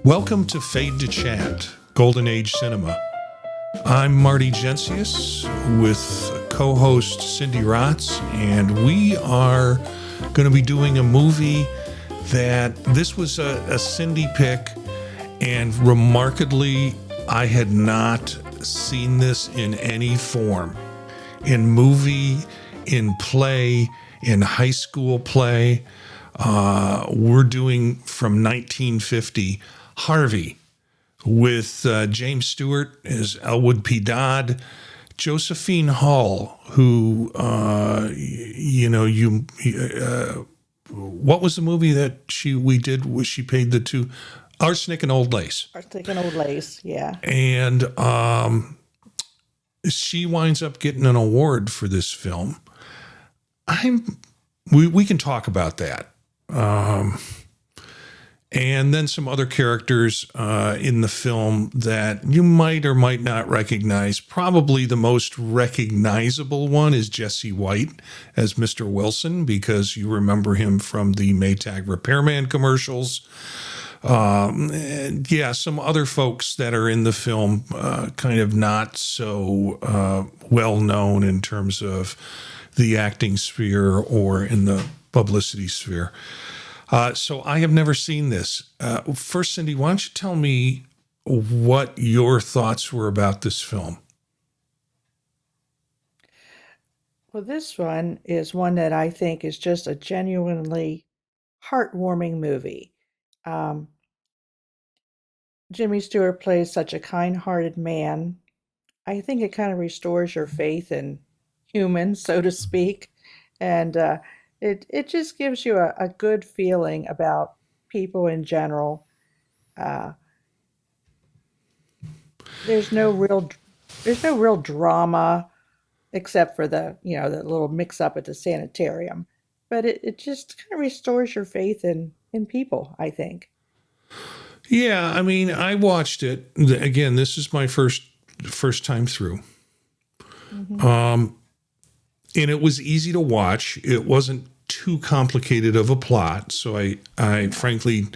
Welcome to Fade to Chat, Golden Age Cinema. I'm Marty Gencius with co-host Cindy Rotz, and we are going to be doing a movie that this was a Cindy pick, and remarkably, I had not seen this in any form. In movie, in play, in high school play. We're doing from 1950, Harvey, with James Stewart as Elwood P. Dodd, Josephine Hall, who, what was the movie that we did? Was she paid the two? Arsenic and Old Lace. Arsenic and Old Lace, yeah. And she winds up getting an award for this film. We can talk about that. And then some other characters in the film that you might or might not recognize. Probably the most recognizable one is Jesse White as Mr. Wilson, because you remember him from the Maytag Repairman commercials. And yeah, some other folks that are in the film kind of not so well known in terms of the acting sphere or in the publicity sphere. So I have never seen this. First, Cindy, why don't you tell me what your thoughts were about this film? Well, this one is one that I think is just a genuinely heartwarming movie. Jimmy Stewart plays such a kind-hearted man. I think it kind of restores your faith in humans, so to speak. And it just gives you a good feeling about people in general. There's no real drama except for the little mix up at the sanitarium. But it just kind of restores your faith in people, I think. Yeah, I mean, I watched it. Again, this is my first time through. Mm-hmm. And it was easy to watch. It wasn't too complicated of a plot, so I frankly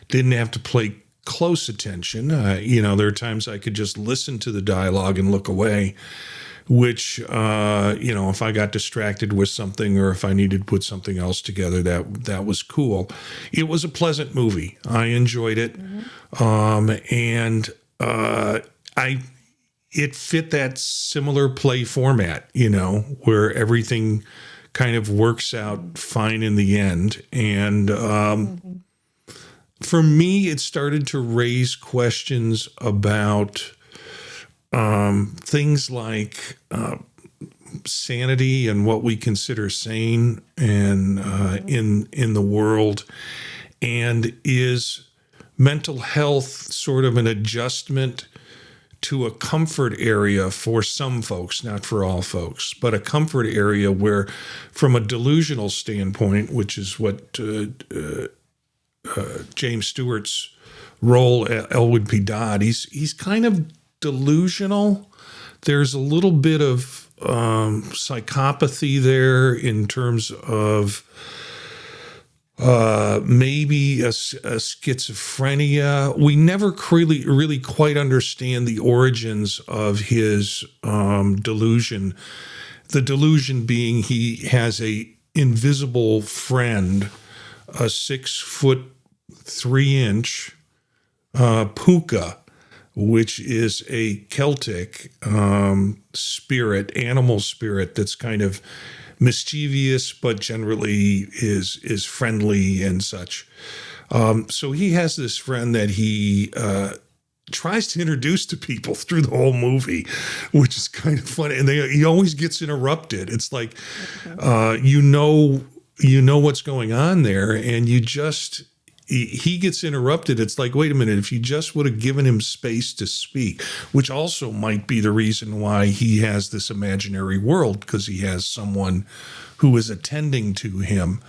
didn't have to pay close attention. There are times I could just listen to the dialogue and look away, which, if I got distracted with something or if I needed to put something else together, that was cool. It was a pleasant movie. I enjoyed it. Mm-hmm. It fit that similar play format, where everything kind of works out fine in the end. And for me, it started to raise questions about things like sanity and what we consider sane and in the world. And is mental health sort of an adjustment to a comfort area for some folks, not for all folks, but a comfort area where, from a delusional standpoint, which is what James Stewart's role, Elwood P. Dodd, he's kind of delusional. There's a little bit of psychopathy there in terms of maybe a schizophrenia. We never really quite understand the origins of his delusion. The delusion being he has a invisible friend, a 6'3" púca, which is a Celtic animal spirit that's kind of mischievous, but generally is friendly and such. So he has this friend that he tries to introduce to people through the whole movie, which is kind of funny. And he always gets interrupted. It's like, you know what's going on there, and he gets interrupted. It's like, wait a minute, if you just would have given him space to speak, which also might be the reason why he has this imaginary world, because he has someone who is attending to him.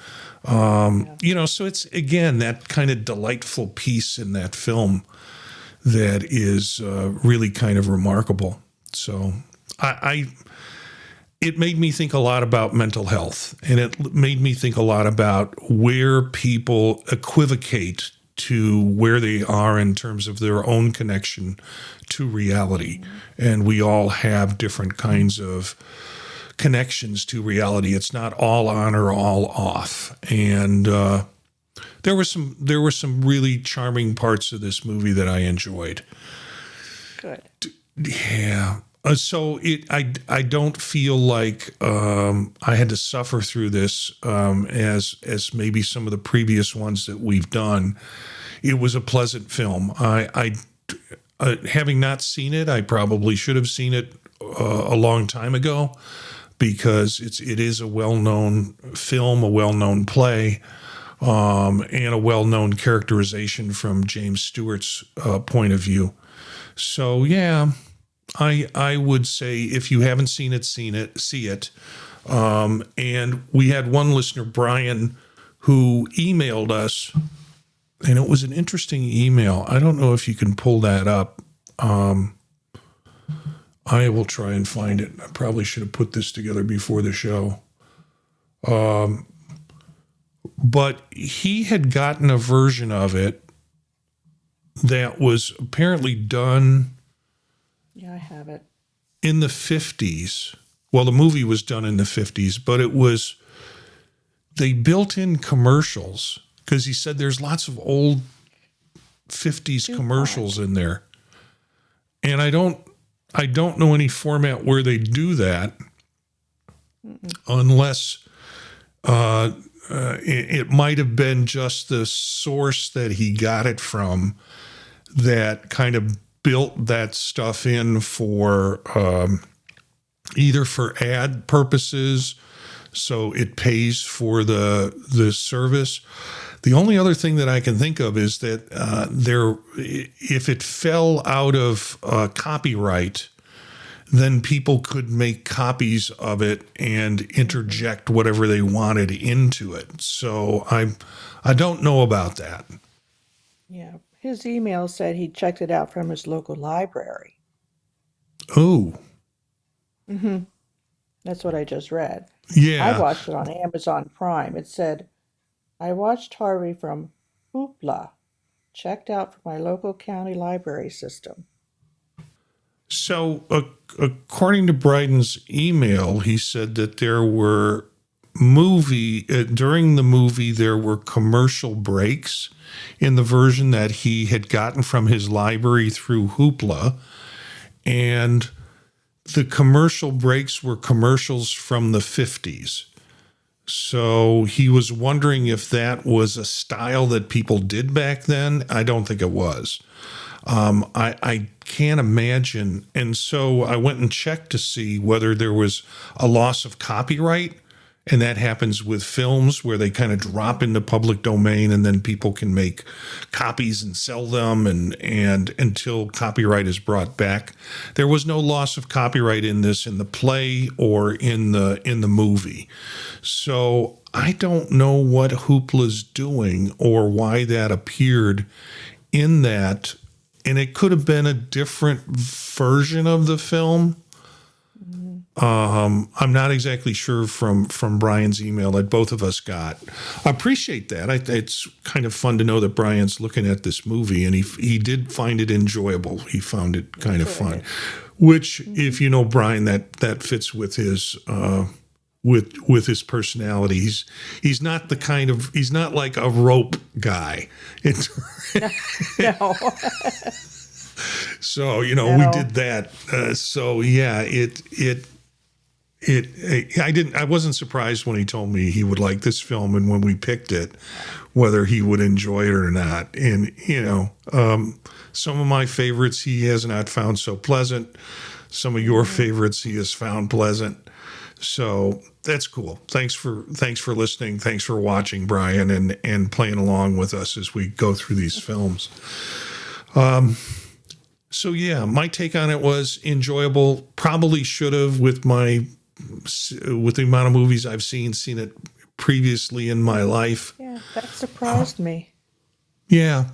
So it's, again, that kind of delightful piece in that film that is really kind of remarkable. So it made me think a lot about mental health, and it made me think a lot about where people equivocate to where they are in terms of their own connection to reality. And we all have different kinds of connections to reality. It's not all on or all off. And there were some really charming parts of this movie that I enjoyed. Good. Yeah. So I don't feel like I had to suffer through this as maybe some of the previous ones that we've done. It was a pleasant film. I having not seen it, I probably should have seen it a long time ago, because it is a well-known film, a well-known play, and a well-known characterization from James Stewart's point of view. So yeah. I would say if you haven't seen it, see it. And we had one listener, Brian, who emailed us, and it was an interesting email. I don't know if you can pull that up. I will try and find it. I probably should have put this together before the show. But he had gotten a version of it that was apparently done... Yeah, I have it. in the 50s. Well, the movie was done in the 50s, but they built in commercials, because he said there's lots of old 50s commercials in there. And I don't know any format where they do that. Unless it might have been just the source that he got it from that kind of built that stuff in for either for ad purposes, so it pays for the service. The only other thing that I can think of is that if it fell out of copyright, then people could make copies of it and interject whatever they wanted into it. So I don't know about that. Yeah. His email said he checked it out from his local library. Oh. That's what I just read. Yeah. I watched it on Amazon Prime. It said, I watched Harvey from Hoopla, checked out from my local county library system. So, according to Bryden's email, he said that there were during the movie, there were commercial breaks in the version that he had gotten from his library through Hoopla. And the commercial breaks were commercials from the 50s. So he was wondering if that was a style that people did back then. I don't think it was. I can't imagine. And so I went and checked to see whether there was a loss of copyright. And that happens with films where they kind of drop into public domain, and then people can make copies and sell them and until copyright is brought back. There was no loss of copyright in this, in the play or in the movie. So I don't know what Hoopla's doing or why that appeared in that. And it could have been a different version of the film. I'm not exactly sure from Brian's email that both of us got. I appreciate that. It's kind of fun to know that Brian's looking at this movie, and he did find it enjoyable. He found it kind of fun, which, if you know Brian, that fits with his with his personality. He's not like a rope guy. No. So, we did that. So yeah, I wasn't surprised when he told me he would like this film, and when we picked it, whether he would enjoy it or not. And, some of my favorites he has not found so pleasant. Some of your favorites he has found pleasant. So that's cool. Thanks for listening. Thanks for watching, Brian, and playing along with us as we go through these films. So yeah, my take on it was enjoyable. Probably should have, with the amount of movies I've seen it previously in my life. Yeah, that surprised me. Yeah.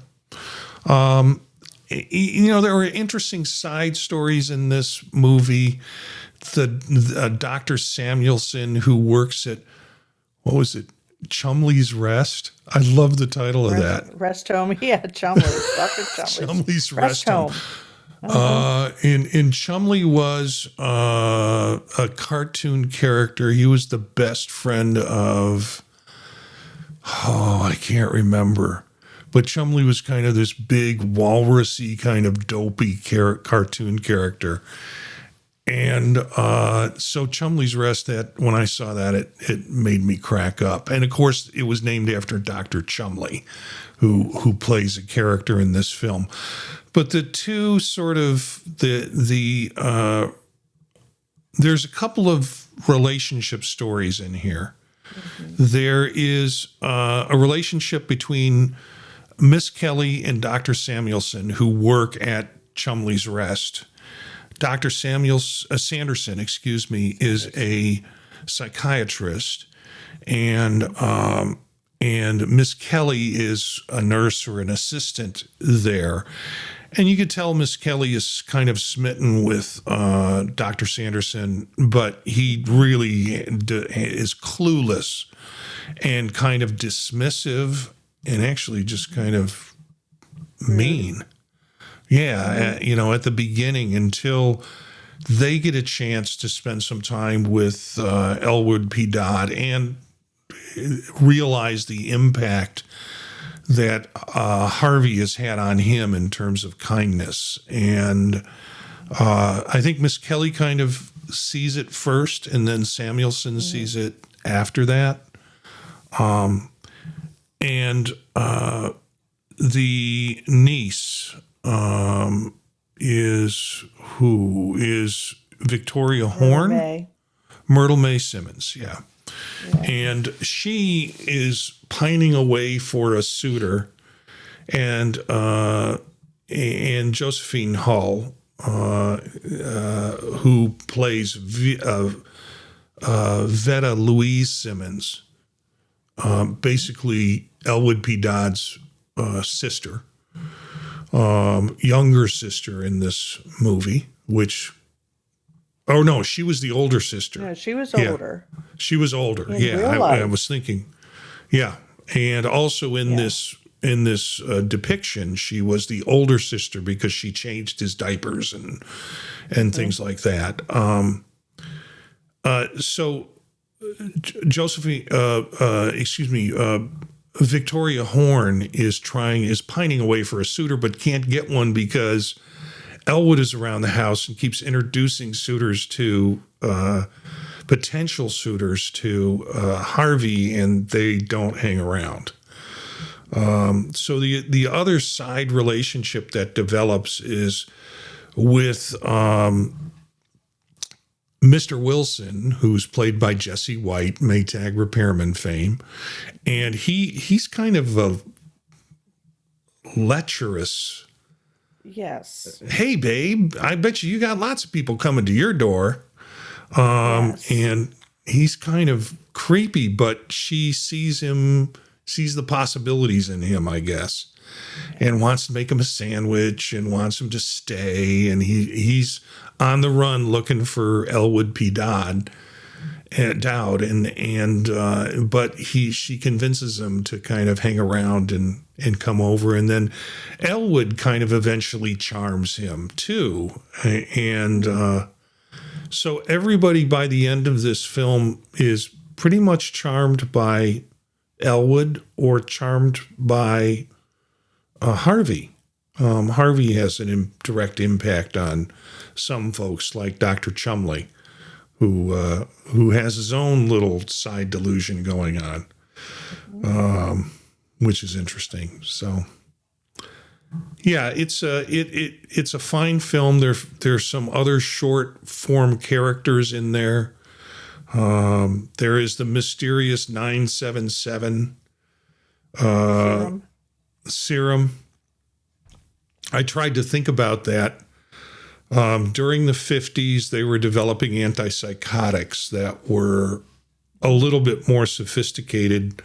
There were interesting side stories in this movie. The Dr. Samuelson, who works at, what was it? Chumley's Rest. I love the title of that. Rest home. Yeah, Chumley's. Dr. Chumley's. Chumley's Rest Rest Home. home. In Chumley was a cartoon character. He was the best friend of, I can't remember. But Chumley was kind of this big walrusy kind of dopey cartoon character. And so Chumley's Rest, that when I saw that, it made me crack up. And of course, it was named after Dr. Chumley, who plays a character in this film. But the two sort of there's a couple of relationship stories in here. Mm-hmm. There is a relationship between Miss Kelly and Dr. Samuelson, who work at Chumley's Rest. Dr. Sanderson, is a psychiatrist, and Miss Kelly is a nurse or an assistant there. And you could tell Miss Kelly is kind of smitten with Dr. Sanderson, but he really is clueless and kind of dismissive and actually just kind of mean. Yeah, at the beginning, until they get a chance to spend some time with Elwood P. Dodd and realize the impact that Harvey has had on him in terms of kindness. And I think Miss Kelly kind of sees it first, and then Samuelson sees it after that. And the niece is Victoria Horn? Myrtle May Simmons, yeah. And she is pining away for a suitor, and Josephine Hull, who plays Veta Louise Simmons, basically Elwood P. Dodd's sister, younger sister in this movie, she was the older sister. No, she was older. She was older. I was thinking. Yeah. And also in this depiction, she was the older sister because she changed his diapers and things like that. So Josephine, Victoria Horn is pining away for a suitor, but can't get one because Elwood is around the house and keeps introducing potential suitors to Harvey, and they don't hang around. So the other side relationship that develops is with Mr. Wilson, who's played by Jesse White, Maytag repairman fame, and he's kind of a lecherous. Yes. Hey, babe, I bet you got lots of people coming to your door. Yes. And he's kind of creepy, but she sees the possibilities in him, I guess, and wants to make him a sandwich and wants him to stay. And he's on the run looking for Elwood P. Dowd, but she convinces him to kind of hang around and come over, and then Elwood kind of eventually charms him too, and so everybody by the end of this film is pretty much charmed by Elwood or charmed by Harvey. Harvey has an direct impact on some folks, like Dr. Chumley, who has his own little side delusion going on, which is interesting. So, yeah, it's a fine film. There's some other short form characters in there. There is the mysterious 977 serum. I tried to think about that. During the 50s, they were developing antipsychotics that were a little bit more sophisticated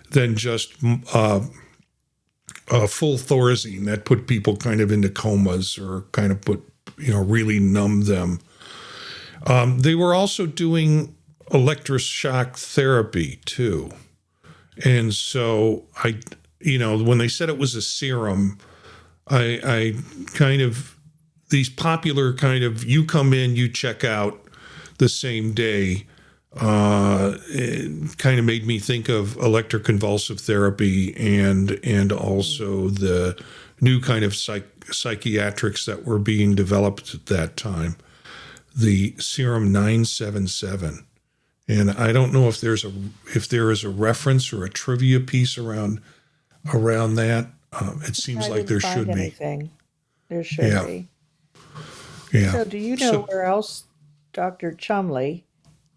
than just full Thorazine that put people kind of into comas or kind of really numb them. They were also doing electroshock therapy too. And so when they said it was a serum, I kind of, these popular kind of, you come in, you check out the same day, it kind of made me think of electroconvulsive therapy and also the new kind of psychiatrics that were being developed at that time, the serum 977. And I don't know if there is a reference or a trivia piece around that. It seems I like didn't there find should be. anything. There should Yeah, be. yeah. So, do you know where else Dr. Chumley,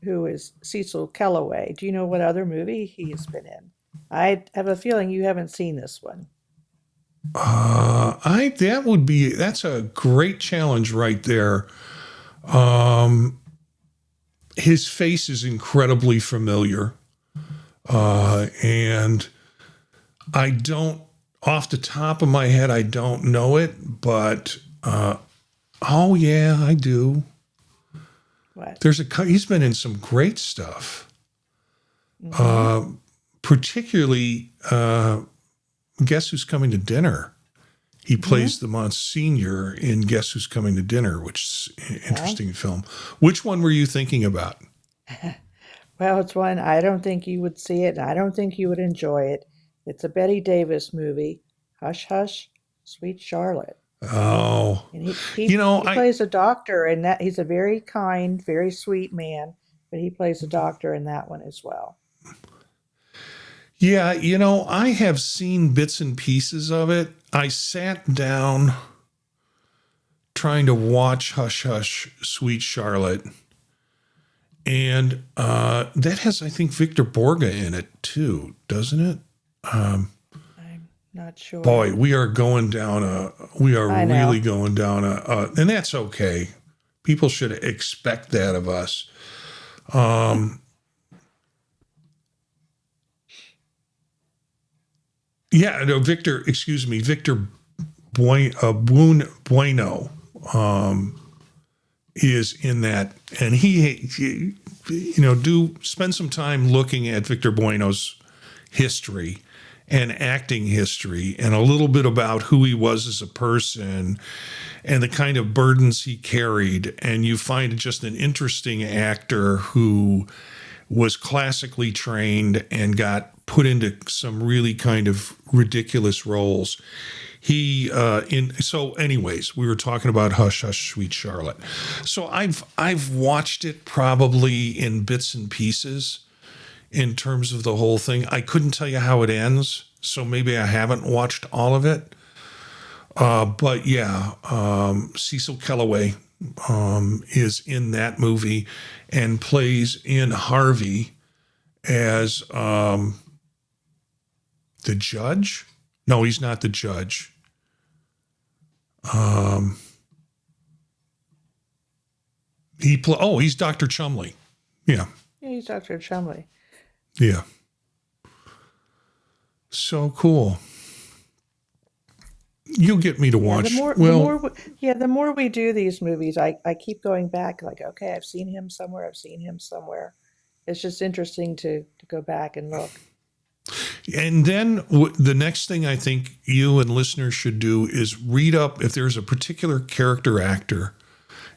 who is Cecil Kellaway, do you know what other movie he has been in? I have a feeling you haven't seen this one. That's a great challenge right there. His face is incredibly familiar, and I don't, off the top of my head, I don't know it, but oh yeah, I do. What? He's been in some great stuff, Mm-hmm. particularly Guess Who's Coming to Dinner. He plays the Monsignor in Guess Who's Coming to Dinner, which is an Yeah. interesting film. Which one were you thinking about? Well, it's one I don't think you would see it, and I don't think you would enjoy it. It's a Betty Davis movie, Hush Hush, Sweet Charlotte. Oh, And he I plays a doctor, and that he's a very kind, very sweet man, but he plays a doctor in that one as well. yeah, I have seen bits and pieces of it. I sat down trying to watch Hush Hush, Sweet Charlotte, and that has, I think, Victor Borga in it too, doesn't it? I'm not sure. Boy, we are I know. really going down and that's okay. People should expect that of us. Yeah, no, Victor Bueno is in that, and he do spend some time looking at Victor Bueno's history and acting history and a little bit about who he was as a person and the kind of burdens he carried. And you find just an interesting actor who was classically trained and got put into some really kind of ridiculous roles. So anyways, we were talking about Hush Hush Sweet Charlotte. So I've watched it probably in bits and pieces in terms of the whole thing. I couldn't tell you how it ends, so maybe I haven't watched all of it. But yeah, Cecil Kellaway is in that movie and plays in Harvey as the judge. No, he's not the judge. He's Dr. Chumley. Yeah. Yeah, he's Dr. Chumley. Yeah. So cool. You'll get me to watch. The more we do these movies, I keep going back like, okay, I've seen him somewhere. It's just interesting to go back and look. And then the next thing I think you and listeners should do is read up if there's a particular character actor.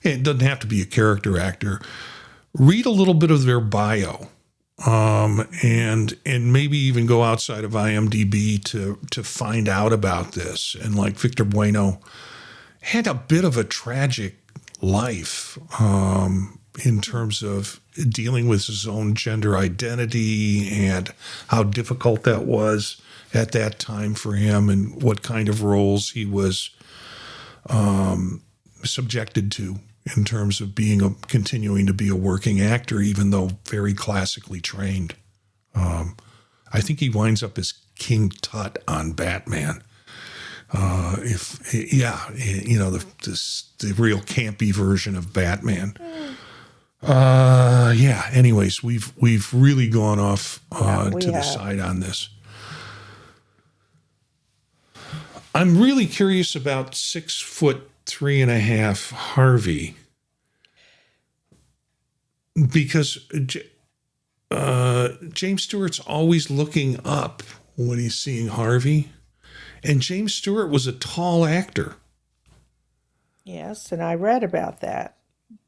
It doesn't have to be a character actor. Read a little bit of their bio, and maybe even go outside of IMDb to find out about this. And like Victor Bueno had a bit of a tragic life in terms of dealing with his own gender identity and how difficult that was at that time for him and what kind of roles he was subjected to in terms of continuing to be a working actor, even though very classically trained. I think he winds up as King Tut on Batman. The real campy version of Batman. Anyways, we've really gone off the side on this. I'm really curious about 6'3.5" Harvey, because James Stewart's always looking up when he's seeing Harvey. And James Stewart was a tall actor. Yes, and I read about that.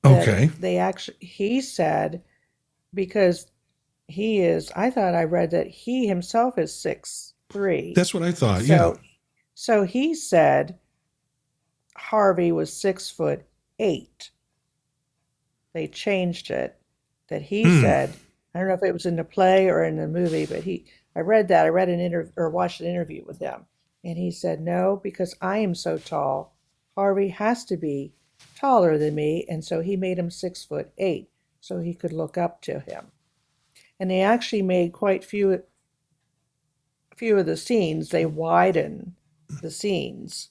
That Okay. he said, because I thought I read that he himself is 6'3". That's what I thought. Yeah. So he said Harvey was 6'8". They changed it. That he Hmm. said, I don't know if it was in the play or in the movie, but I read that. I read an interview or watched an interview with him, and he said, no, because I am so tall, Harvey has to be taller than me, and so he made him 6'8", so he could look up to him. And they actually made quite few of the scenes. They widened the scenes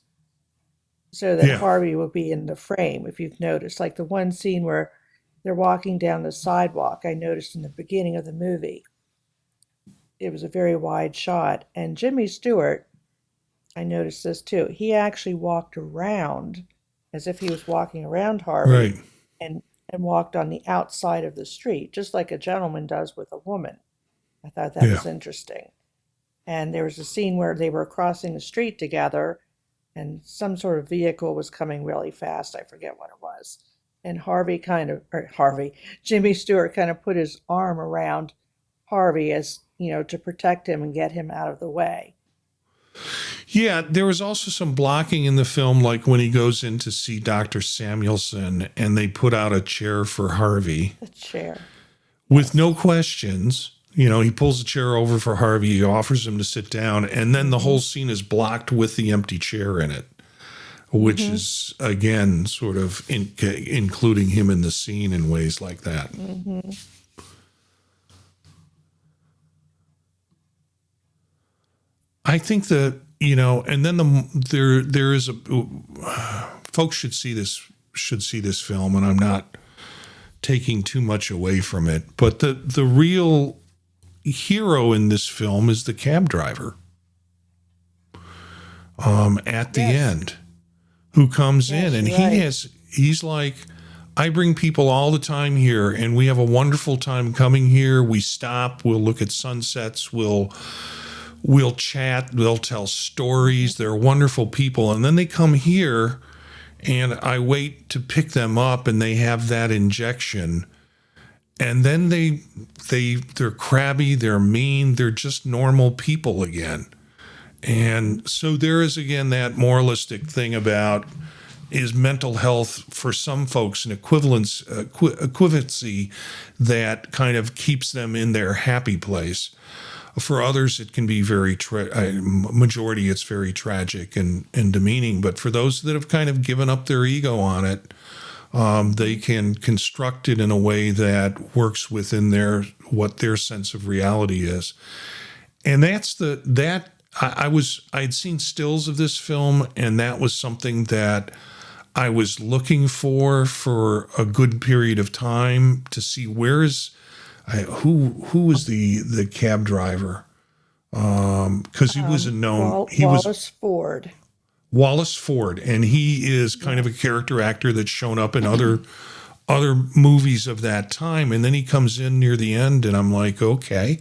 so that Yeah. Harvey would be in the frame, if you've noticed. Like the one scene where they're walking down the sidewalk, I noticed in the beginning of the movie. It was a very wide shot. And Jimmy Stewart, I noticed this too, he actually walked around as if he was walking around Right. Harvey and, and walked on the outside of the street, just like a gentleman does with a woman. I thought that Yeah. was interesting. And there was a scene where they were crossing the street together and some sort of vehicle was coming really fast. I forget what it was. And Jimmy Stewart kind of put his arm around Harvey as, to protect him and get him out of the way. Yeah. There was also some blocking in the film, like when he goes in to see Dr. Samuelson and they put out a chair for Harvey The chair. with Yes. no questions. He pulls the chair over for Harvey, he offers him to sit down, and then the Mm-hmm. whole scene is blocked with the empty chair in it, which Mm-hmm. is, again, sort of including him in the scene in ways like that. Mm-hmm. I think that, and then there is folks should see this film, and I'm not taking too much away from it, but the real hero in this film is the cab driver at the Yes. end, who comes in, Yes, and you're right. he's like, I bring people all the time here and we have a wonderful time coming here. We stop, we'll look at sunsets, we'll chat, they'll tell stories. They're wonderful people. And then they come here and I wait to pick them up and they have that injection. And then they're crabby, they're mean, they're just normal people again. And so there is again that moralistic thing about, is mental health for some folks an equivalency that kind of keeps them in their happy place. For others, it can be majority, it's very tragic and demeaning. But for those that have kind of given up their ego on it, they can construct it in a way that works within what their sense of reality is. And I'd seen stills of this film, and that was something that I was looking for a good period of time to see who was the cab driver, because he was a known he was Wallace Ford. Wallace Ford, and he is kind of a character actor that's shown up in other movies of that time, and then he comes in near the end, and I'm like, okay.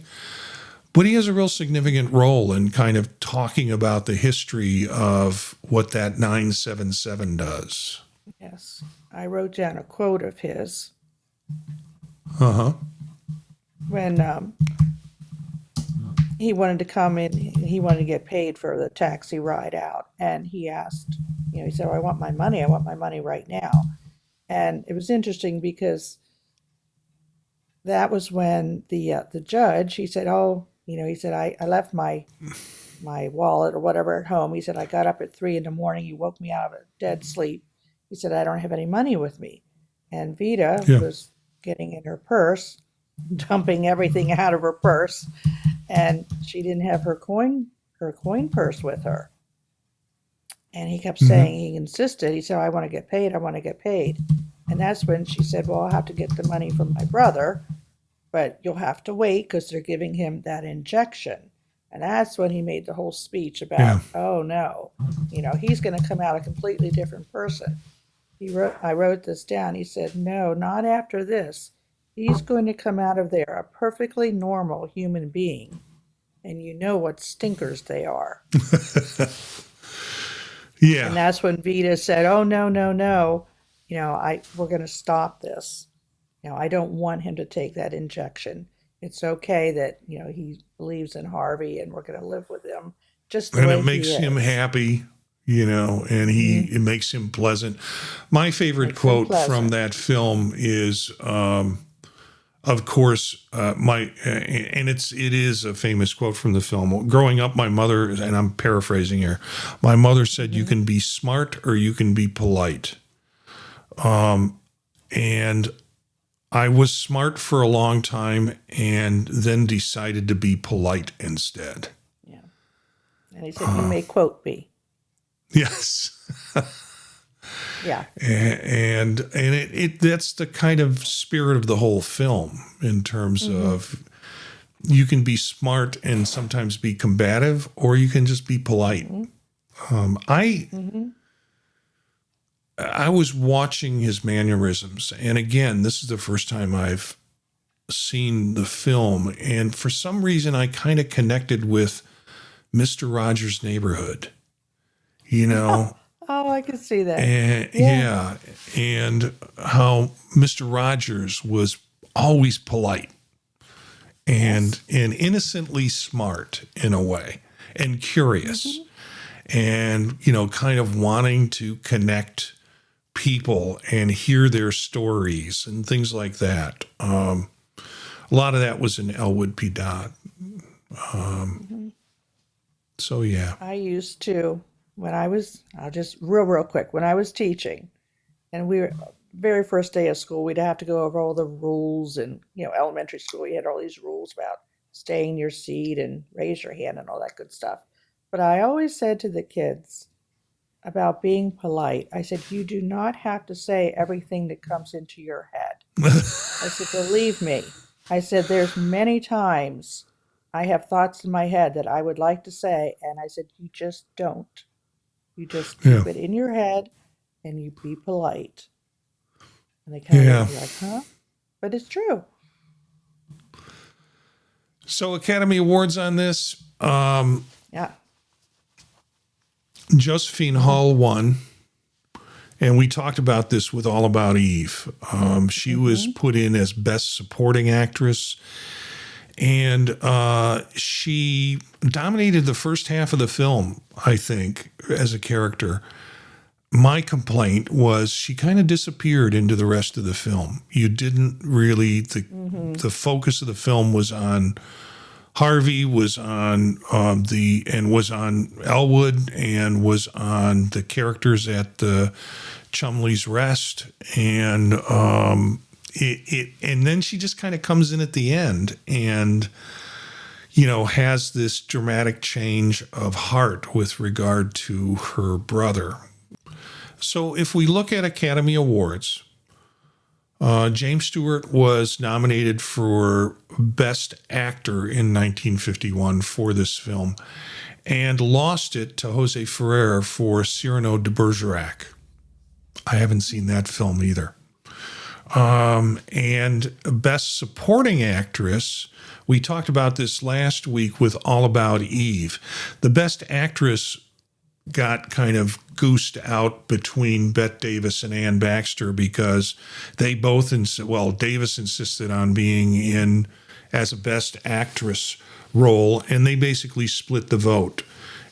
But he has a real significant role in kind of talking about the history of what that 977 does. Yes. I wrote down a quote of his Uh-huh. when he wanted to come in, he wanted to get paid for the taxi ride out. And he asked, he said, I want my money right now. And it was interesting because that was when the judge, he said, he said, I left my wallet or whatever at home. He said, I got up at 3 a.m. You woke me out of a dead sleep. He said, I don't have any money with me. And Veta Yeah. was getting in her purse, dumping everything out of her purse, and she didn't have her coin purse with her. And he kept saying, he insisted, he said, I want to get paid. And that's when she said, well, I'll have to get the money from my brother, but you'll have to wait because they're giving him that injection. And that's when he made the whole speech about, Yeah. oh no, he's going to come out a completely different person. I wrote this down. He said, no, not after this. He's going to come out of there a perfectly normal human being, and you know what stinkers they are. And Yeah. that's when Vita said, "Oh no, no, no. We're going to stop this. I don't want him to take that injection. It's okay that, he believes in Harvey and we're going to live with him just the And it way he makes him is." happy, and Hmm. it makes him pleasant. My favorite Makes him quote from pleasant. that film is, of course, and it is a famous quote from the film. Growing up, my mother, and I'm paraphrasing here, my mother said, "You Hmm. can be smart or you can be polite." And I was smart for a long time and then decided to be polite instead. Yeah. And he said, "You may quote me." Yes. Yeah. And it that's the kind of spirit of the whole film in terms Hmm. of you can be smart and sometimes be combative, or you can just be polite. Hmm. I Hmm. I was watching his mannerisms, and again, this is the first time I've seen the film, and for some reason, I kind of connected with Mister Rogers' Neighborhood. You know, Oh, I can see that. and Yeah. yeah, and how Mister Rogers was always polite and Yes. innocently smart in a way and curious Hmm. and kind of wanting to connect people and hear their stories and things like that. A lot of that was in Elwood P. Dodd. Hmm. So yeah. I used to, I'll just real quick, when I was teaching, and we were very first day of school, we'd have to go over all the rules. And elementary school, we had all these rules about stay in your seat and raise your hand and all that good stuff. But I always said to the kids about being polite, I said, you do not have to say everything that comes into your head. I said, believe me. I said, there's many times I have thoughts in my head that I would like to say, and I said, you just don't. You just Yeah. keep it in your head and you be polite. And they kind of look at Yeah. me like, huh? But it's true. So Academy Awards on this. Yeah. Josephine Hall won. And we talked about this with All About Eve. She was Mm-hmm. put in as Best Supporting Actress, and she dominated the first half of the film, I think, as a character. My complaint was she kind of disappeared into the rest of the film. You didn't really, Mm-hmm. the focus of the film was on Harvey, was on was on Elwood, and was on the characters at the Chumley's Rest, and and then she just kind of comes in at the end and has this dramatic change of heart with regard to her brother. So if we look at Academy Awards, James Stewart was nominated for Best Actor in 1951 for this film and lost it to Jose Ferrer for Cyrano de Bergerac. I haven't seen that film either. And Best Supporting Actress, we talked about this last week with All About Eve. The Best Actress got kind of goosed out between Bette Davis and Ann Baxter because they both, Davis insisted on being in as a Best Actress role, and they basically split the vote.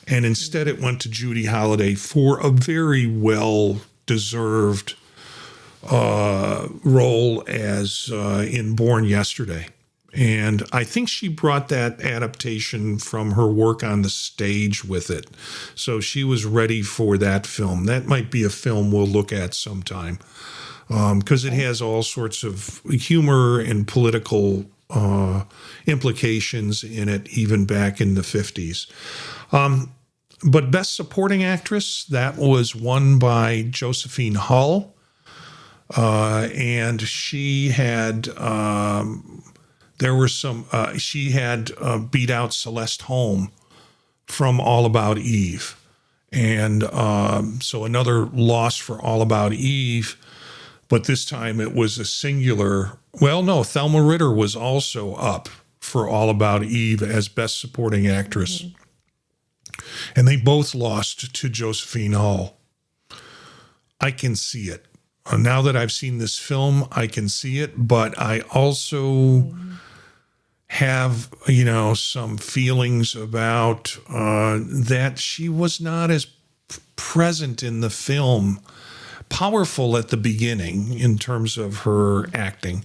And instead it went to Judy Holliday for a very well-deserved role as in Born Yesterday. And I think she brought that adaptation from her work on the stage with it. So she was ready for that film. That might be a film we'll look at sometime because it Okay. has all sorts of humor and political implications in it, even back in the 50s. But Best Supporting Actress, that was won by Josephine Hull. And she had there were some she had beat out Celeste Holm from All About Eve, and so another loss for All About Eve, but this time it was a singular Well, no, Thelma Ritter was also up for All About Eve as Best Supporting Actress. And they both lost to Josephine Hull. I can see it. Now that I've seen this film, I can see it, but I also have, some feelings about that she was not as present in the film, powerful at the beginning in terms of her acting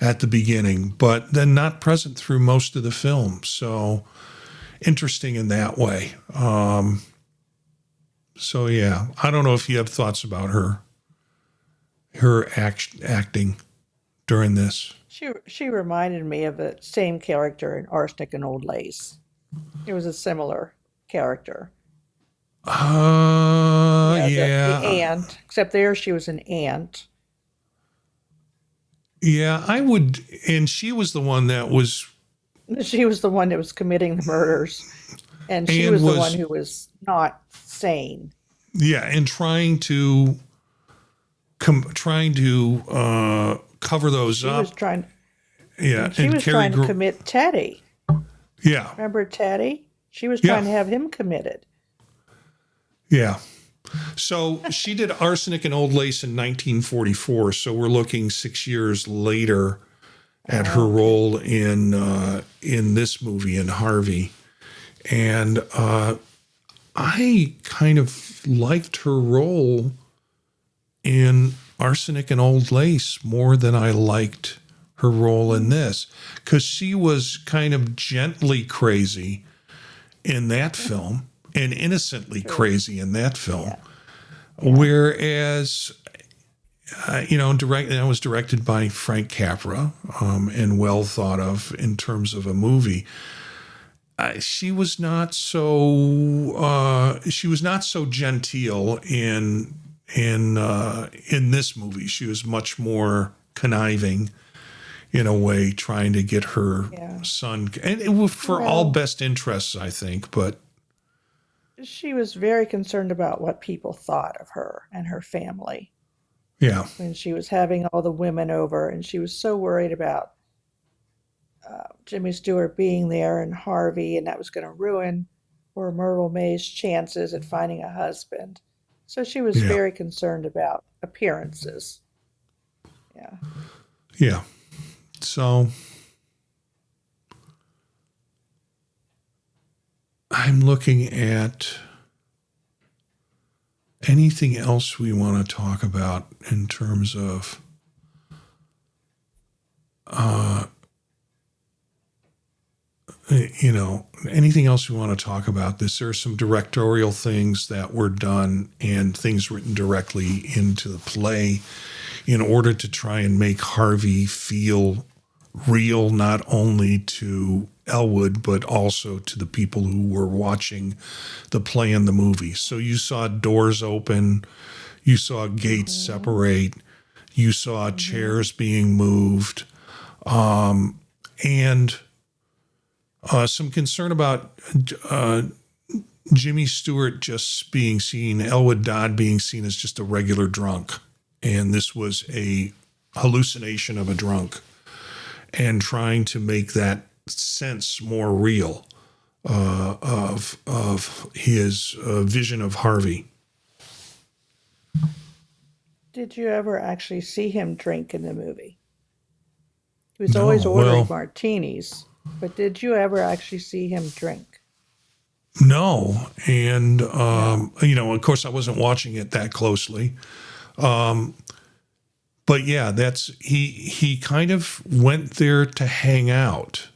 at the beginning, but then not present through most of the film. So interesting in that way. So yeah, I don't know if you have thoughts about her acting during this. She reminded me of the same character in Arsenic and Old Lace. It was a similar character. Yeah, the Yeah. aunt, except there she was an aunt. Yeah, I would, and she was the one that was, She was the one that was committing the murders, and she and was the one was, who was not sane. yeah, and trying to cover those She was up. trying, Yeah, and she and was trying to commit Teddy. yeah, Remember Teddy? She was yeah, trying to have him committed. yeah. So she did Arsenic and Old Lace in 1944. So we're looking 6 years later at her Okay. role in this movie in Harvey, and I kind of liked her role in Arsenic and Old Lace more than I liked her role in this, because she was kind of gently crazy in that film and innocently True. crazy in that film. Yeah. Yeah. Whereas, that was directed by Frank Capra, and well thought of in terms of a movie. She was not so. She was not so genteel in this movie. She was much more conniving in a way, trying to get her Yeah. son, and it was for all Well, best interests, I think. But she was very concerned about what people thought of her and her family yeah, when she was having all the women over, and she was so worried about Jimmy Stewart being there and Harvey, and that was going to ruin poor Myrtle May's chances at finding a husband. So she was yeah, very concerned about appearances. Yeah. yeah. So I'm looking at anything else we want to talk about in terms of anything else we want to talk about this. There are some directorial things that were done and things written directly into the play in order to try and make Harvey feel real, not only to Elwood, but also to the people who were watching the play and the movie. So you saw doors open, you saw gates Hmm. separate, you saw Hmm. chairs being moved, and some concern about Jimmy Stewart just being seen, Elwood Dodd being seen as just a regular drunk. And this was a hallucination of a drunk, and trying to make that sense more real of his vision of Harvey. Did you ever actually see him drink in the movie? He was always No, ordering well, martinis, but did you ever actually see him drink? no. And, No. of course, I wasn't watching it that closely. Um, but yeah, he kind of went there to hang out,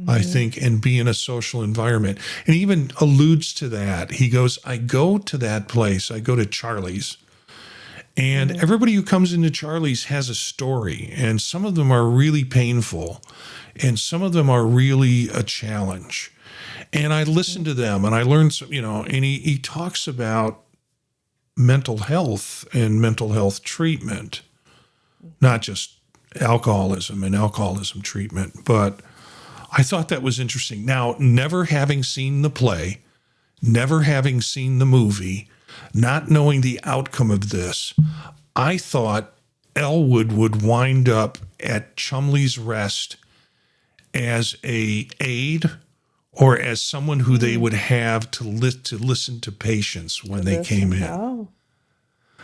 I Hmm. think, and be in a social environment. And he even alludes to that. He goes, I go to that place, I go to Charlie's, and Hmm. everybody who comes into Charlie's has a story, and some of them are really painful, and some of them are really a challenge. And I listen to them and I learn some, and he talks about mental health and mental health treatment, Hmm. not just alcoholism and alcoholism treatment. But I thought that was interesting. Now, never having seen the play, never having seen the movie, not knowing the outcome of this, I thought Elwood would wind up at Chumley's Rest as a aide or as someone who they would have to listen to patients when they came in. Oh,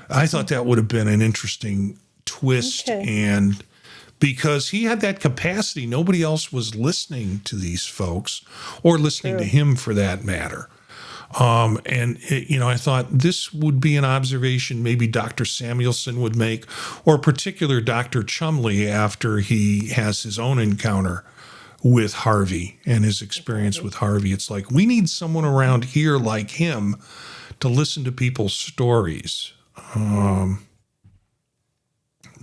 I thought that would have been an interesting twist, okay. and because he had that capacity, nobody else was listening to these folks or listening to him for that matter. I thought this would be an observation maybe Dr. Samuelson would make, or particular Dr. Chumley after he has his own encounter with Harvey and his experience with Harvey. It's like, we need someone around here like him to listen to people's stories.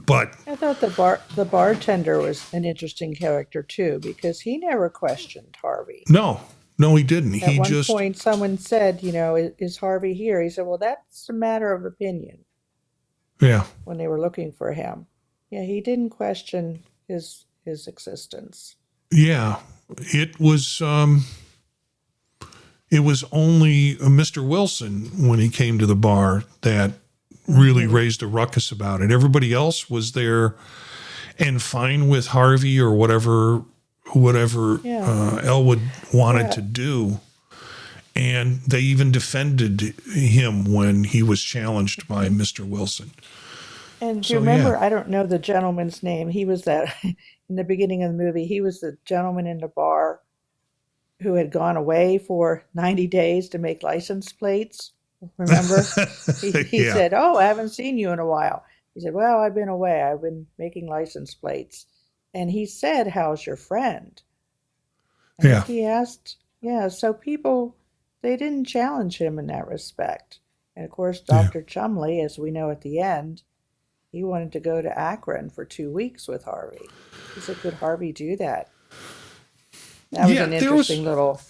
But I thought the bartender was an interesting character too, because he never questioned Harvey. no, he didn't. At He one just, point, someone said, is Harvey here? He said, well, that's a matter of opinion yeah. when they were looking for him. Yeah, he didn't question his existence. Yeah, it was only Mr. Wilson when he came to the bar that really raised a ruckus about it. Everybody else was there and fine with Harvey or whatever Elwood wanted to do. And they even defended him when he was challenged by Mr. Wilson. And do So, you remember, yeah. I don't know the gentleman's name. He was that in the beginning of the movie, he was the gentleman in the bar who had gone away for 90 days to make license plates. Remember? He Yeah. said, oh, I haven't seen you in a while. He said, well, I've been away. I've been making license plates. And he said, how's your friend? And Yeah. he asked, so people, they didn't challenge him in that respect. And of course, Dr. Chumley, as we know at the end, he wanted to go to Akron for 2 weeks with Harvey. He said, could Harvey do that? That was an interesting little...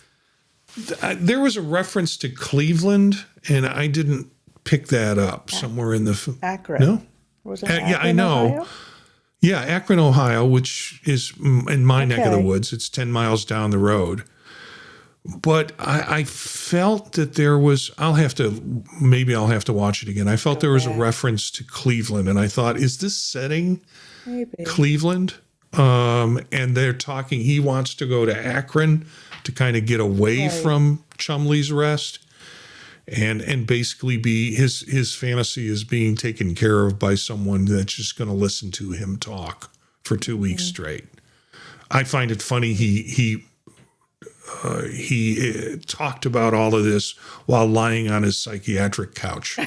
There was a reference to Cleveland, and I didn't pick that up somewhere in the... Akron. No? Was it Akron, yeah, I know. Ohio? Yeah, Akron, Ohio, which is in my neck of the Okay. woods. It's 10 miles down the road. But I felt that there was... maybe I'll have to watch it again. I felt there was a reference to Cleveland, and I thought, is this setting Maybe. Cleveland? And they're talking, he wants to go to Akron to kind of get away from Chumley's Rest and basically be his fantasy is being taken care of by someone that's just going to listen to him talk for 2 weeks straight. I find it funny. He talked about all of this while lying on his psychiatric couch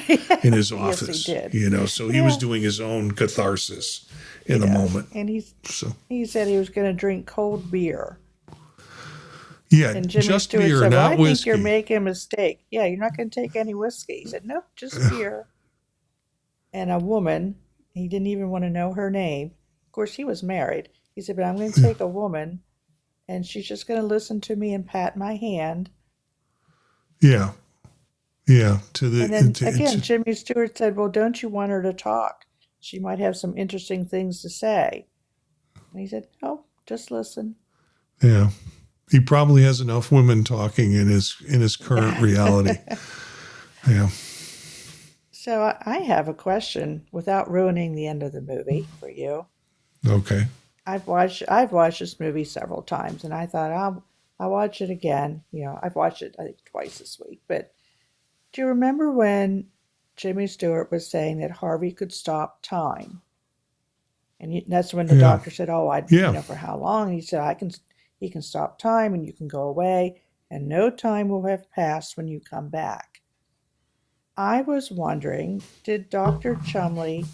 in his office. Yes, he did. So he was doing his own catharsis in the moment. And he said he was going to drink cold beer. Yeah, And Jimmy just Stewart beer, said, well, not I whiskey. think you're making a mistake. Yeah, you're not going to take any whiskey. He said, nope, just beer. And a woman, he didn't even want to know her name. Of course, he was married. He said, but I'm going to take a woman, and she's just going to listen to me and pat my hand. Yeah. And then again, Jimmy Stewart said, well, don't you want her to talk? She might have some interesting things to say. And he said, no, just listen. Yeah. He probably has enough women talking in his current reality. Yeah. So I have a question without ruining the end of the movie for you. Okay. I've watched this movie several times, and I thought I'll watch it again. I've watched it I think twice this week. But do you remember when Jimmy Stewart was saying that Harvey could stop time? And that's when the doctor said, "Oh, for how long?" He said, He can stop time, and you can go away, and no time will have passed when you come back." I was wondering, did Dr. Chumley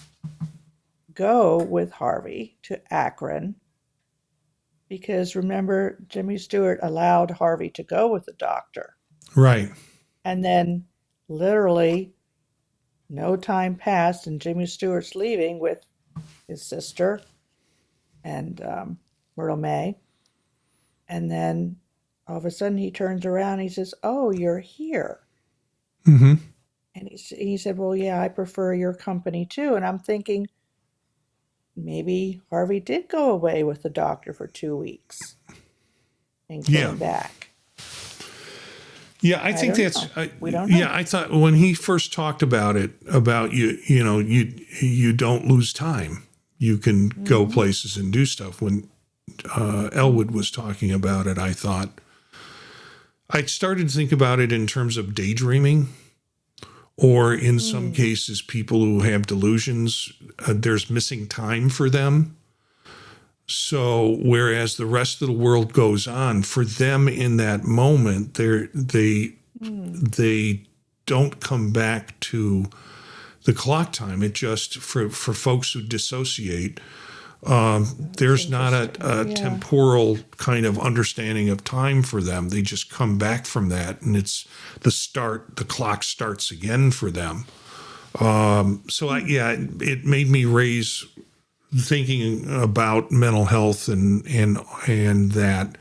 go with Harvey to Akron? Because remember, Jimmy Stewart allowed Harvey to go with the doctor. Right. And then literally no time passed, and Jimmy Stewart's leaving with his sister and Myrtle May. And then all of a sudden he turns around and he says, "Oh, you're here." Mm-hmm. And he said, "Well, yeah, I prefer your company too." And I'm thinking, maybe Harvey did go away with the doctor for 2 weeks and came back. Yeah, I think that's. We don't know. Yeah, I thought when he first talked about it, about you don't lose time. You can go places and do stuff. When Elwood was talking about it, I started to think about it in terms of daydreaming, or in some cases, people who have delusions, there's missing time for them. So whereas the rest of the world goes on, for them in that moment, they don't come back to the clock time. It just, for folks who dissociate, there's not a temporal kind of understanding of time for them. They just come back from that, and it's the clock starts again for them. It made me raise thinking about mental health and that.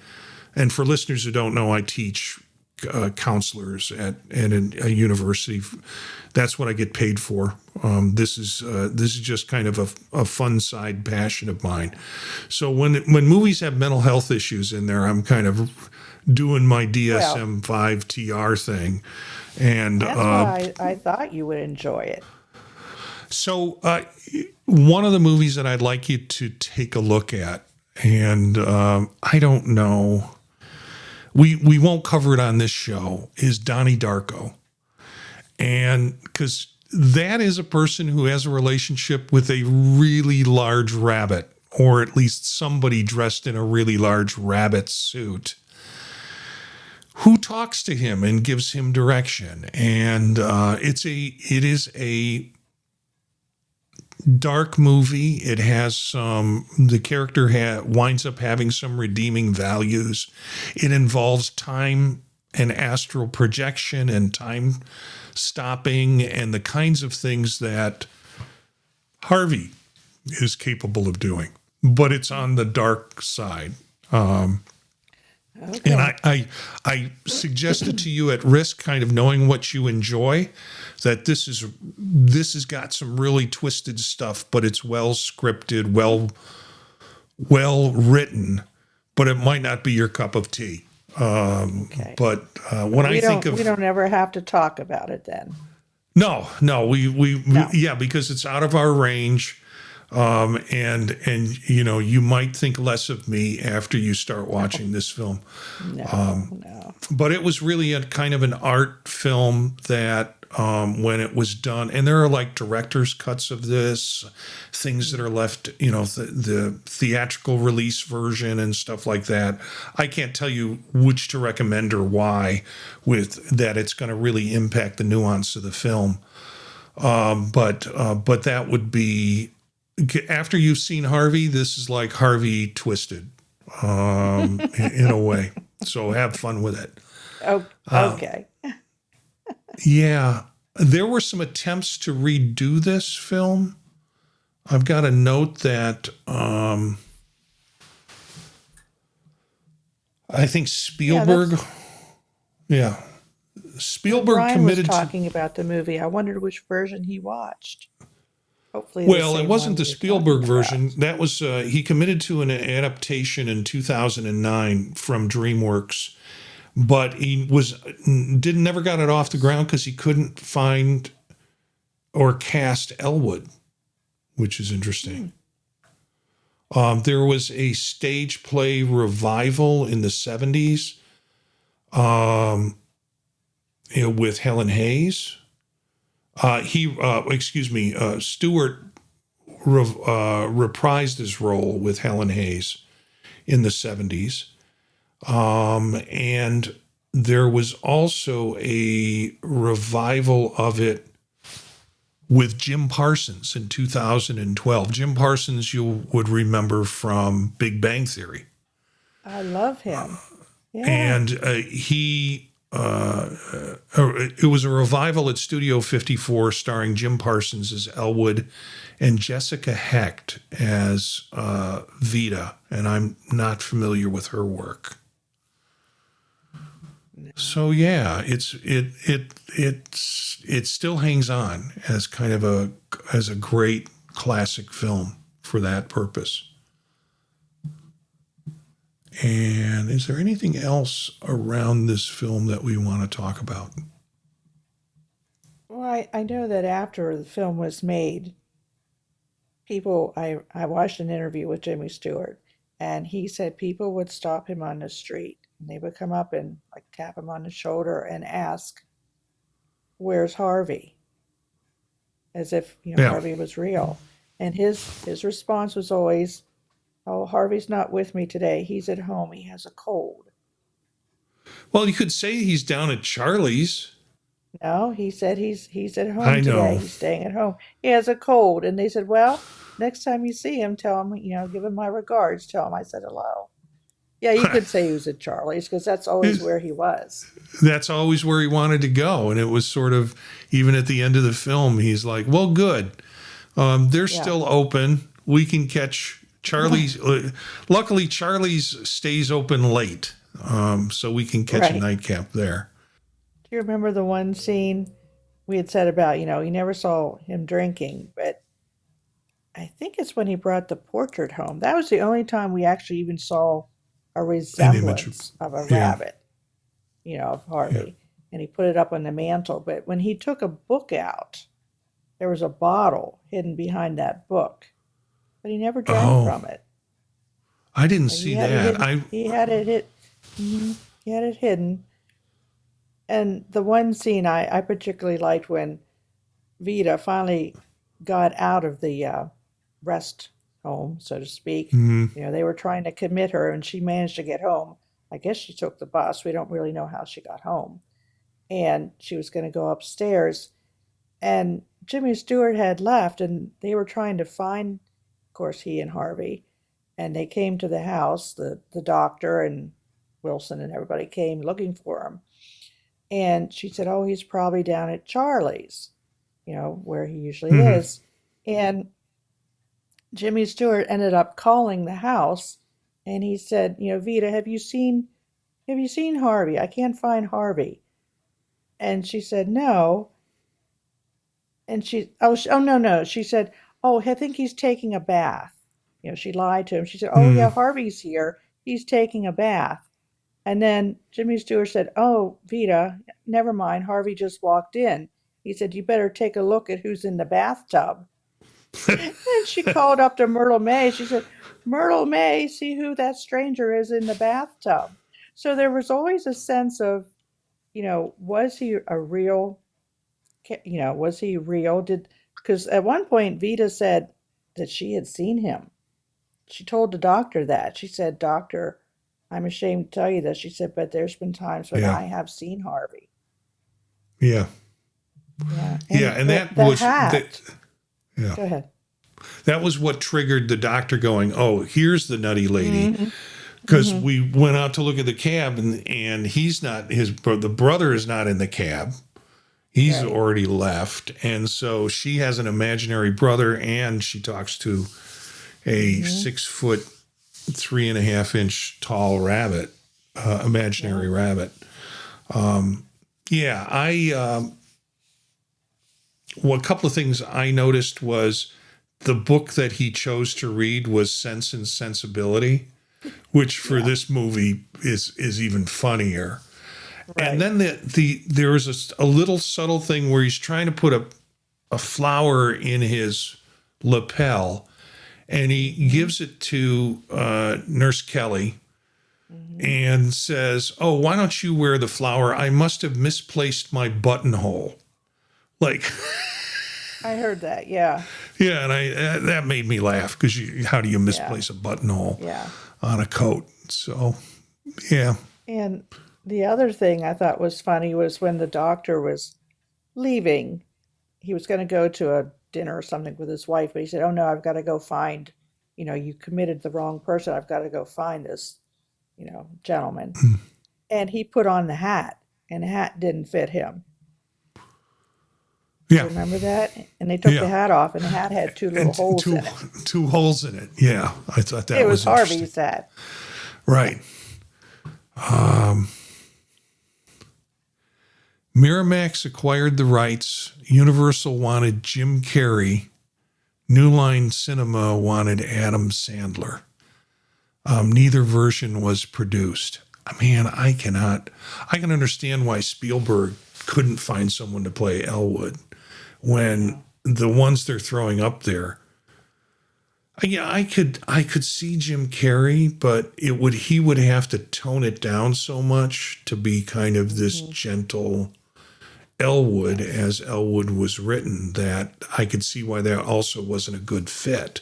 And for listeners who don't know, I teach counselors at a university. That's what I get paid for. This is just kind of a fun side passion of mine. So when movies have mental health issues in there, I'm kind of doing my DSM-5 TR thing, and that's why I thought you would enjoy it. So one of the movies that I'd like you to take a look at, and I don't know, we won't cover it on this show, is Donnie Darko. And because that is a person who has a relationship with a really large rabbit, or at least somebody dressed in a really large rabbit suit, who talks to him and gives him direction. And it is a dark movie. It has the character winds up having some redeeming values. It involves time and astral projection and time stopping and the kinds of things that Harvey is capable of doing, but it's on the dark side. Okay. And I suggested to you, at risk kind of knowing what you enjoy, that this has got some really twisted stuff, but it's well scripted, well written, but it might not be your cup of tea. Okay. But when I think of, we don't ever have to talk about it then. no, because it's out of our range. And you might think less of me after you start watching this film. No. But it was really a kind of an art film that, when it was done, and there are like director's cuts of this, things that are left, the theatrical release version and stuff like that. I can't tell you which to recommend or why, with that it's going to really impact the nuance of the film. But that would be, after you've seen Harvey, this is like Harvey twisted, in a way. So have fun with it. Oh, okay. Yeah. There were some attempts to redo this film. I've got a note that I think Spielberg. Yeah. Spielberg Brian committed was talking about the movie. I wondered which version he watched. Hopefully, well, it wasn't the Spielberg version. That was he committed to an adaptation in 2009 from DreamWorks, but he never got it off the ground because he couldn't find or cast Elwood, which is interesting. There was a stage play revival in the 70s, with Helen Hayes. Stewart reprised his role with Helen Hayes in the 70s. And there was also a revival of it with Jim Parsons in 2012. Jim Parsons, you would remember from Big Bang Theory. I love him. Yeah. And it was a revival at Studio 54 starring Jim Parsons as Elwood and Jessica Hecht as Veta, and I'm not familiar with her work. So yeah, it still hangs on as kind of a great classic film for that purpose. And is there anything else around this film that we want to talk about? Well, I know that after the film was made, I watched an interview with Jimmy Stewart, and he said people would stop him on the street and they would come up and like tap him on the shoulder and ask, "Where's Harvey?" As if, Yeah. Harvey was real. And his response was always, "Oh, Harvey's not with me today. He's at home. He has a cold." Well, you could say he's down at Charlie's. No, he said he's at home I today. know. He's staying at home. He has a cold. And they said, "Well, next time you see him, tell him, give him my regards. Tell him I said hello." Yeah, you could say he was at Charlie's because that's always where he was. That's always where he wanted to go. And it was sort of, even at the end of the film, he's like, well, good. They're Yeah. still open. We can catch Charlie's. Luckily, Charlie's stays open late. So we can catch a Right. nightcap there. Do you remember the one scene we had said about, you never saw him drinking, but I think it's when he brought the portrait home. That was the only time we actually even saw a An image. resemblance of a Yeah. rabbit, of Yeah. Harvey. And he put it up on the mantle. But when he took a book out, there was a bottle hidden behind that book, but he never drank Oh, from it. I didn't He see had it that. hidden. He had it hidden. And the one scene I particularly liked when Vita finally got out of the rest home, so to speak. Mhm. They were trying to commit her, and she managed to get home. I guess she took the bus. We don't really know how she got home. And she was going to go upstairs, and Jimmy Stewart had left, and they were trying to find, of course, he and Harvey, and they came to the house. The doctor and Wilson and everybody came looking for him. And she said, "Oh, he's probably down at Charlie's, where he usually Mhm. is." And Jimmy Stewart ended up calling the house, and he said, "Vita, have you seen Harvey? I can't find Harvey." And she said, "No." And oh, no, no. She said, "Oh, I think he's taking a bath." She lied to him. She said, "Oh, yeah, Mhm. Harvey's here. He's taking a bath." And then Jimmy Stewart said, "Oh, Vita, never mind. Harvey just walked in." He said, "You better take a look at who's in the bathtub." And she called up to Myrtle May. She said, "Myrtle May, see who that stranger is in the bathtub." So there was always a sense of, was he a real, was he real? Because at one point Vita said that she had seen him. She told the doctor that. She said, "Doctor, I'm ashamed to tell you this." She said, "But there's been times when Yeah. I have seen Harvey." Yeah. Yeah. Yeah. And And the, that the was that. hat. Yeah. Go ahead. That was what triggered the doctor going, oh, here's the nutty lady. Hmm. Because Hmm. we went out to look at the cab, and he's not, the brother is not in the cab. He's Right. already left. And so she has an imaginary brother, and she talks to a Hmm. 6 foot, 3.5 inch tall rabbit, Yeah. imaginary rabbit. Yeah, well, a couple of things I noticed was the book that he chose to read was Sense and Sensibility, which for Yeah. this movie is even funnier. And Right. then there was a little subtle thing where he's trying to put a flower in his lapel, and he Hmm. gives it to Nurse Kelly Hmm. and says, "Oh, why don't you wear the flower? I must have misplaced my buttonhole." Like, I heard that. Yeah. yeah, and that made me laugh because how do you Yeah. misplace a buttonhole Yeah. on a coat? So, yeah, And the other thing I thought was funny was when the doctor was leaving, he was going to go to a dinner or something with his wife, but he said, "Oh no, I've got to go find, you committed the wrong person. I've got to go find this, gentleman." And he put on the hat, and the hat didn't fit him. Do yeah, you remember that? And they took the yeah, hat off, and the hat had two little and holes in it. two holes in it. Yeah, I thought It that was was interesting. Harvey's hat. Right. Miramax acquired the rights. Universal wanted Jim Carrey. New Line Cinema wanted Adam Sandler. Neither version was produced. Man, I can understand why Spielberg couldn't find someone to play Elwood when Yeah. the ones they're throwing up there Yeah, I could see Jim Carrey, but he would have to tone it down so much to be kind of this Hmm. gentle Elwood Yes. as Elwood was written, that I could see why that also wasn't a good fit.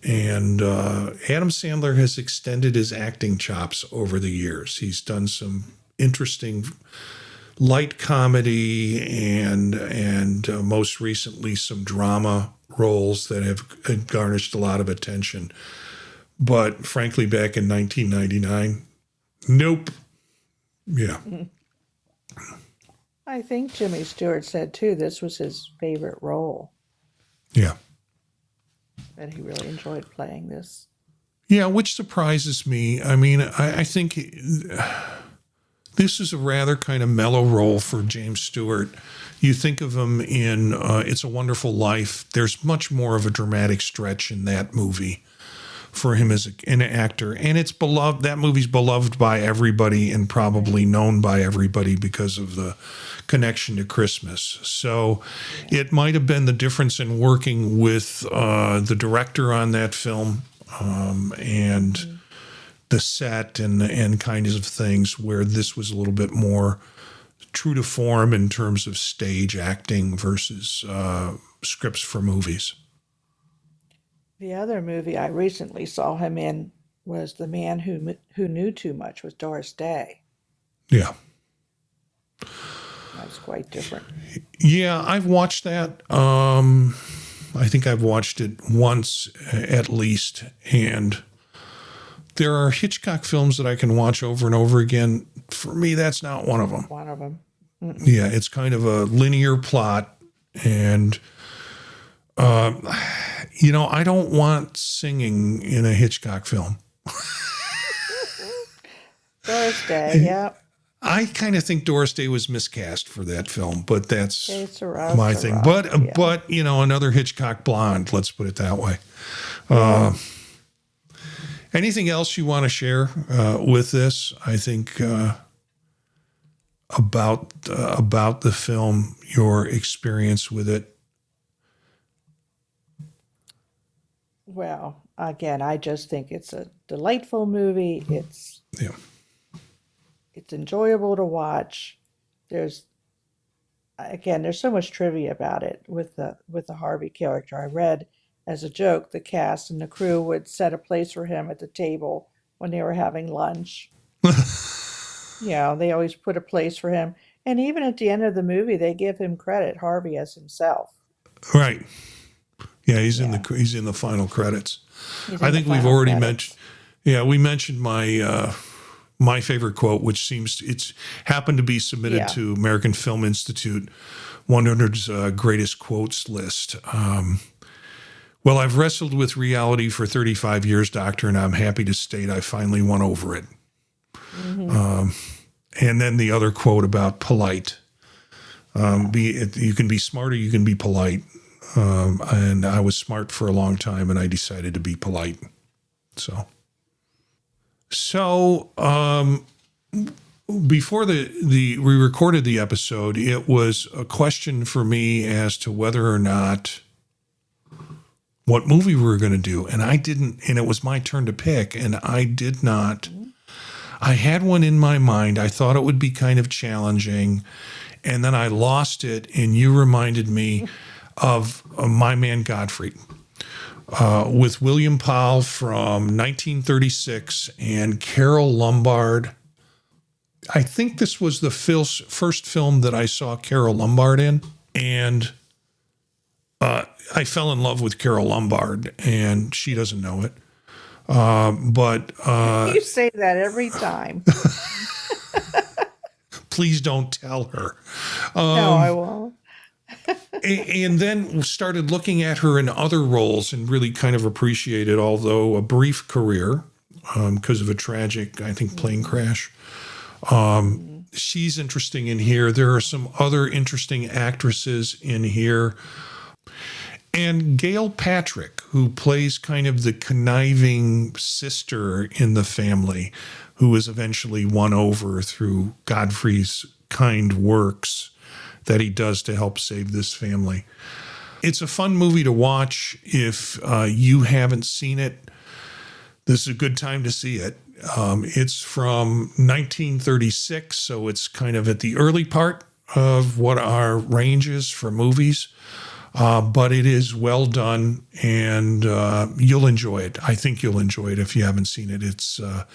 And Adam Sandler has extended his acting chops over the years. He's done some interesting light comedy and most recently some drama roles that have garnished a lot of attention. But frankly, back in 1999, nope. Yeah, Mhm. I think Jimmy Stewart said too this was his favorite role, yeah. that he really enjoyed playing this. Yeah, which surprises me. I mean, I think this is a rather kind of mellow role for James Stewart. You think of him in It's a Wonderful Life. There's much more of a dramatic stretch in that movie for him as an actor. And it's beloved. That movie's beloved by everybody and probably known by everybody because of the connection to Christmas. So it might have been the difference in working with the director on that film and Hmm. the set and kinds of things, where this was a little bit more true to form in terms of stage acting versus scripts for movies. The other movie I recently saw him in was The Man Who Knew Too Much with Doris Day. Yeah. That was quite different. Yeah, I've watched that. I think I've watched it once at least. And there are Hitchcock films that I can watch over and over again. For me, that's not one of them. One of them. Mm-mm. Yeah, it's kind of a linear plot. And, I don't want singing in a Hitchcock film. Doris Day, yeah. I kind of think Doris Day was miscast for that film, but that's Okay, Sarah, my thing. Sarah. But Yeah. another Hitchcock blonde. Let's put it that way. Yeah. Anything else you want to share with this? I think about the film, your experience with it. Well, again, I just think it's a delightful movie. Yeah, It's enjoyable to watch. There's there's so much trivia about it with the Harvey character. I read as a joke the cast and the crew would set a place for him at the table when they were having lunch. They always put a place for him. And even at the end of the movie, they give him credit, Harvey as himself. right. Yeah, Yeah, he's in the final credits. he's I in the think we've final already mentioned. credits. Yeah, we mentioned my favorite quote, which it's happened to be submitted Yeah. to American Film Institute 100's greatest quotes list. Well, I've wrestled with reality for 35 years, Doctor, and I'm happy to state I finally won over it. Hmm. And then the other quote about polite. Yeah. You can be smart or you can be polite. And I was smart for a long time, and I decided to be polite. So before we recorded the episode, it was a question for me as to whether or not what movie we were going to do, and I didn't. And it was my turn to pick, and I did not. Mhm. I had one in my mind. I thought it would be kind of challenging, and then I lost it. And you reminded me of My Man Godfrey with William Powell from 1936 and Carol Lombard. I think this was the first film that I saw Carol Lombard in, and I fell in love with Carol Lombard, and she doesn't know it. But You say that every time. please don't tell her. No, I won't. And then started looking at her in other roles and really kind of appreciated, although a brief career because of a tragic, I think, plane crash. She's interesting in here. There are some other interesting actresses in here. And Gail Patrick, who plays kind of the conniving sister in the family, who is eventually won over through Godfrey's kind works that he does to help save this family. It's a fun movie to watch. If you haven't seen it, this is a good time to see it. It's from 1936, so it's kind of at the early part of what our range is for movies. But it is well done, and you'll enjoy it. I think you'll enjoy it if you haven't seen it. It's a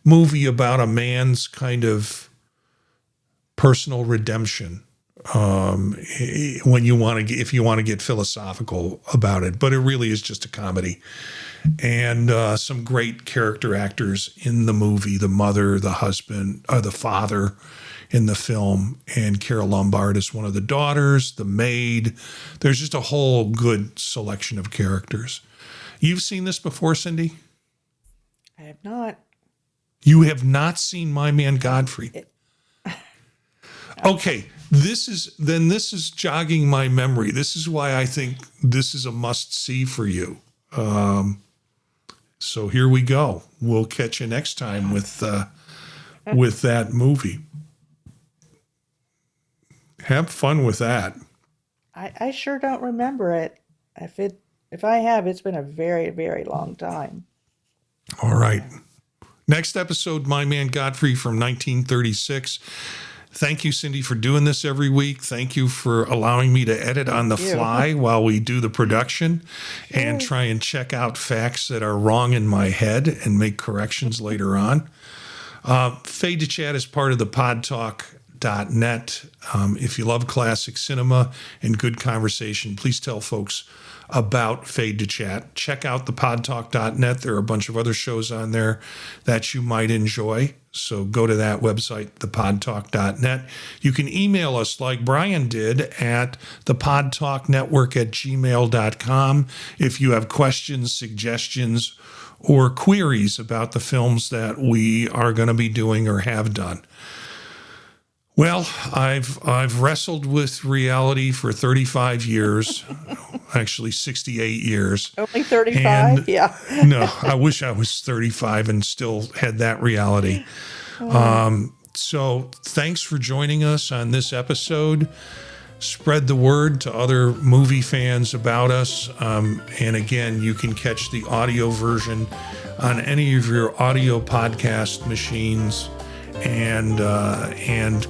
movie about a man's kind of personal redemption. When you want to, if you want to get philosophical about it, but it really is just a comedy, and some great character actors in the movie: the mother, the husband, the father in the film, and Carol Lombard is one of the daughters, the maid. There's just a whole good selection of characters. You've seen this before, Cindy? I have not. You have not seen My Man Godfrey? Okay, this is jogging my memory. This is why I think this is a must-see for you. So here we go. We'll catch you next time with that movie. Have fun with that. I sure don't remember it. If I have, it's been a very, very long time. All right. Next episode, My Man Godfrey from 1936. Thank you, Cindy, for doing this every week. Thank you for allowing me to edit on the fly while we do the production and try and check out facts that are wrong in my head and make corrections later on. Fade to Chat is part of the podtalk.net. If you love classic cinema and good conversation, please tell folks about Fade to Chat. Check out the podtalk.net. There are a bunch of other shows on there that you might enjoy. So go to that website, thepodtalk.net. You can email us like Brian did at thepodtalknetwork@gmail.com if you have questions, suggestions, or queries about the films that we are going to be doing or have done. Well, I've wrestled with reality for 35 years, actually 68 years. Only 35? Yeah. No, I wish I was 35 and still had that reality. So thanks for joining us on this episode. Spread the word to other movie fans about us. And again, you can catch the audio version on any of your audio podcast machines. And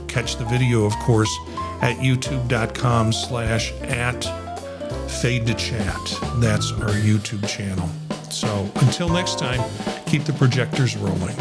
catch the video, of course, at youtube.com/@fade2chat. That's our YouTube channel. So until next time, keep the projectors rolling.